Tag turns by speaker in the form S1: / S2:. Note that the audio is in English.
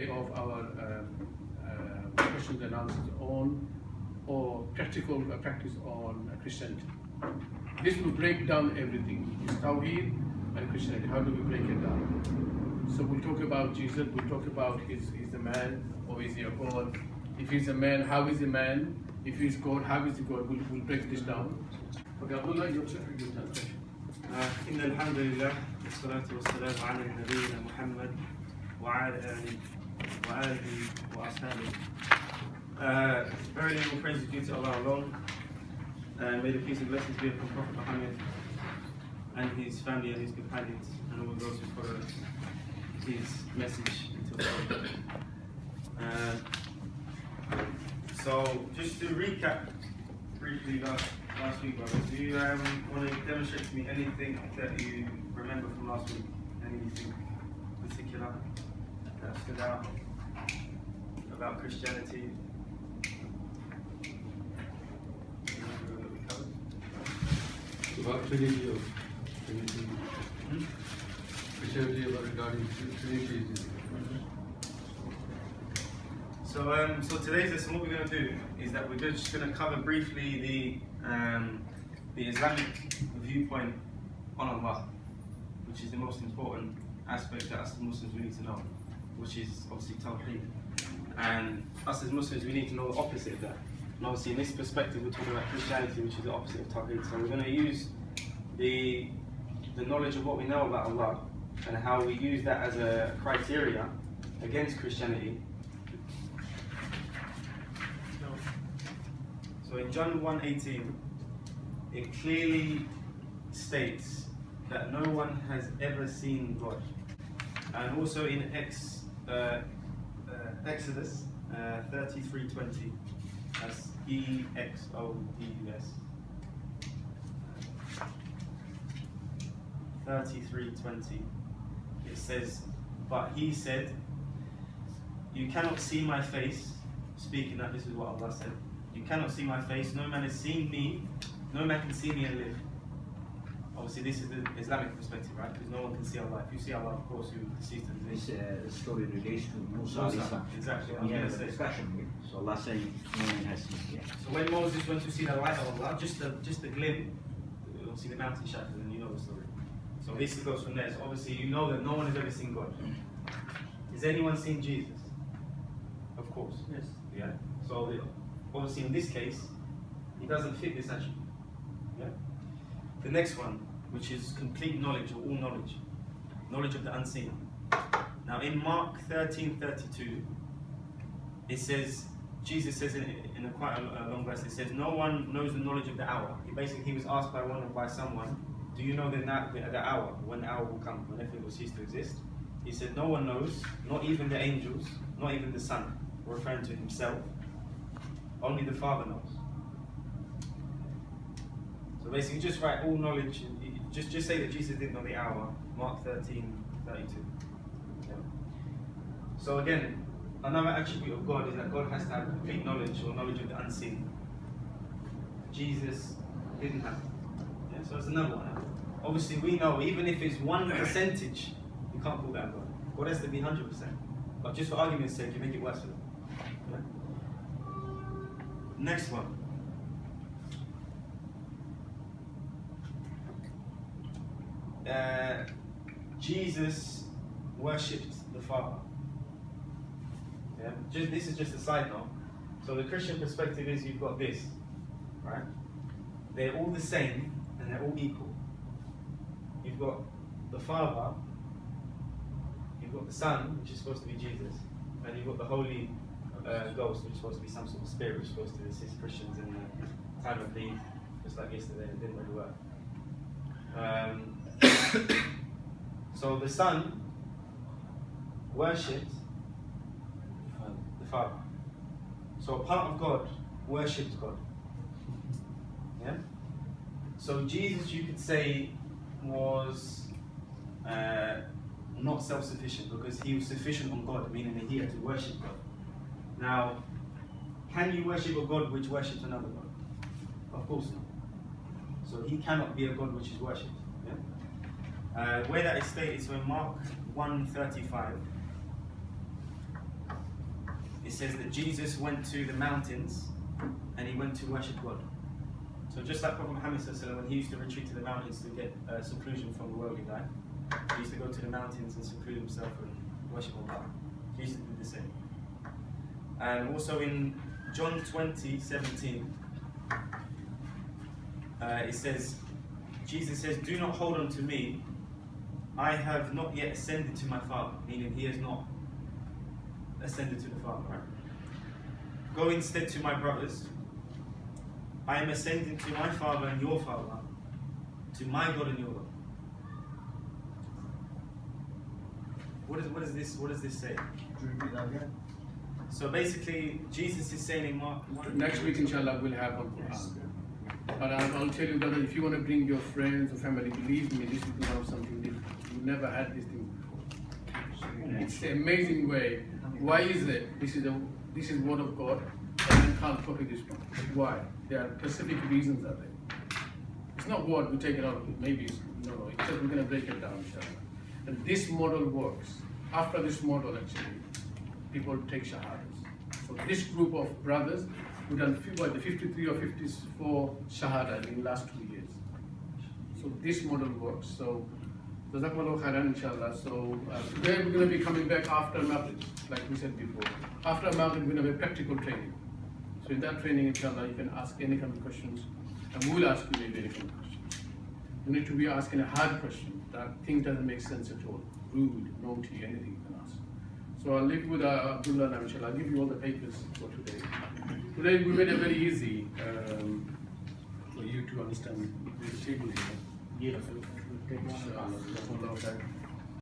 S1: of our questions and answers on or practical practice on Christianity. This will break down everything. It's Tawheed and Christianity. How do we break it down? So we'll talk about Jesus. We'll talk about he's a man or is he a God? If he's a man, how is he a man? If he's God, how is he God? We'll break this down. Okay, Abdullah, your turn.
S2: إن الحمد لله والصلاة والسلام على نبينا محمد وعلى آله وأصحابه. Verily all praise is due to Allah alone. May the peace and blessings be upon Prophet Muhammad and his family and his companions and all those who follow his message until the end. So just to recap briefly last week, brother, do you want to demonstrate to me anything that you remember from last week? Anything particular that stood out about Christianity?
S1: About Trinity or Trinity. Christianity about regarding Trinity.
S2: So today's lesson, what we're going to do is that we're just going to cover briefly the Islamic viewpoint on Allah, which is the most important aspect that us as Muslims we need to know, which is obviously Tawheed. And us as Muslims we need to know the opposite of that. And obviously in this perspective we're talking about Christianity, which is the opposite of Tawheed. So we're going to use the knowledge of what we know about Allah and how we use that as a criteria against Christianity. So in John 1:18, it clearly states that no one has ever seen God. And also in Exodus 33:20, that's EXODUS. 33:20, it says, "But he said, you cannot see my face," speaking that this is what Allah said. "You cannot see my face, no man has seen me, no man can see me and live." Obviously this is the Islamic perspective, right? Because no one can see Allah. If you see Allah, of course you will cease to exist.
S3: This story relates to Musa.
S2: Exactly.
S3: We had a discussion here. So Allah said no man has seen yet.
S2: So when Moses went to see the light of Allah, just a glimpse, obviously the mountain shattered and you know the story. So this goes from there. So obviously you know that no one has ever seen God. Has anyone seen Jesus? Of course.
S1: Yes.
S2: Yeah. So obviously in this case, he doesn't fit this attribute. Yeah? The next one, which is complete knowledge, or all knowledge. Knowledge of the unseen. Now in Mark 13:32, it says, Jesus says in quite a long verse, it says, "No one knows the knowledge of the hour." He was asked by someone, "Do you know the hour, when the hour will come, when everything will cease to exist?" He said, "No one knows, not even the angels, not even the Son," referring to himself. Only the Father knows. So basically, just write all knowledge. Just say that Jesus didn't know the hour. Mark 13:32. Yeah. So again, another attribute of God is that God has to have complete knowledge or knowledge of the unseen. Jesus didn't have it. Yeah. So that's another one. Obviously, we know even if it's 1%, you can't call that God. God has to be 100%. But just for argument's sake, you make it worse for them. Yeah. Next one. Jesus worshipped the Father. Yeah? This is just a side note. So the Christian perspective is you've got this, right? They're all the same and they're all equal. You've got the Father, you've got the Son, which is supposed to be Jesus, and you've got the Holy Ghost, which is supposed to be some sort of spirit, which is supposed to assist Christians in the time of need, just like yesterday, it didn't really work. So the Son worshipped the Father. So a part of God worships God. Yeah? So Jesus, you could say, was not self-sufficient because he was sufficient on God, meaning that he had to worship God. Now, can you worship a God which worships another God? Of course not. So he cannot be a God which is worshipped. Yeah? Where that is stated, so in Mark 1:35, it says that Jesus went to the mountains and he went to worship God. So just like Prophet Muhammad when he used to retreat to the mountains to get seclusion from the worldly life, he used to go to the mountains and seclude himself and worship Allah. Jesus did the same. And also in John 20:17, it says, Jesus says, "Do not hold on to me. I have not yet ascended to my Father," meaning he has not ascended to the Father, right? "Go instead to my brothers. I am ascending to my Father and your Father, to my God and your God." What does this say?
S3: Repeat that again.
S2: So basically, Jesus is saying in Mark.
S1: Next week, inshallah, we'll have on Quran. But I'll tell you, brother, if you want to bring your friends or family, believe me, this will become something different. You never had this thing before. It's an amazing way. Why is it? This is word of God, and you can't copy this one. Why? There are specific reasons are there. It's not what we take it out of it. Maybe it's no. It's just we're going to break it down, inshallah. And this model works. After this model, actually, people take shahadas. So this group of brothers who done the 53 or 54 shahada in the last 2 years. So this model works. So Jazakallahu khairan, inshallah. So today we're going to be coming back after Maghrib, like we said before. After Maghrib, we're going to have a practical training. So in that training, inshallah, you can ask any kind of questions, and we will ask you maybe any kind of questions. You need to be asking a hard question that thing doesn't make sense at all, rude, naughty, anything you can ask. So I'll leave with Abdullah now, inshallah. I'll give you all the papers for today. Today we made it very easy for you to understand the table here.
S3: Yes.
S1: Inshallah.